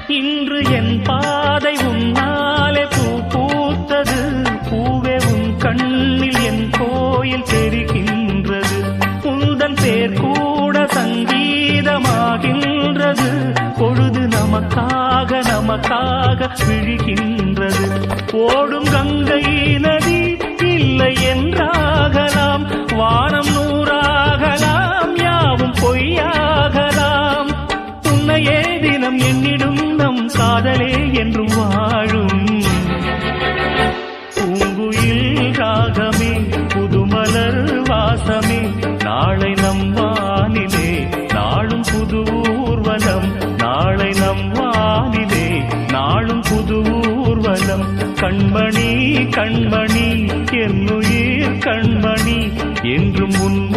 இன்று என் பாதை உன்னாலே பூ பூத்தது. பூவே உன் கண்ணில் என் கோயில் தெரிகின்றது. உந்தன் பேர் கூட சங்கீதமாகின்றது. பொழுது நமக்காக நமக்காக விழுகின்றது. ஓடும் கங்கை நதி இல்லை என்றாகலாம். வானம் நூறாகலாம், யாவும் பொய்யாகலாம். உன்னையே தினம் என்னிடும் நம் காதலே என்றும் வாழும். பூங்குயில் ராகமே, புதுமலர் வாசமே, நாளை நம் வானிலே நாளும் புது ஊர்வலம். நாளை நம் வானிலே நாளும் புது ஊர்வலம். கண்மணி கண்மணி என்னுயிர் கண்மணி என்றும் உன்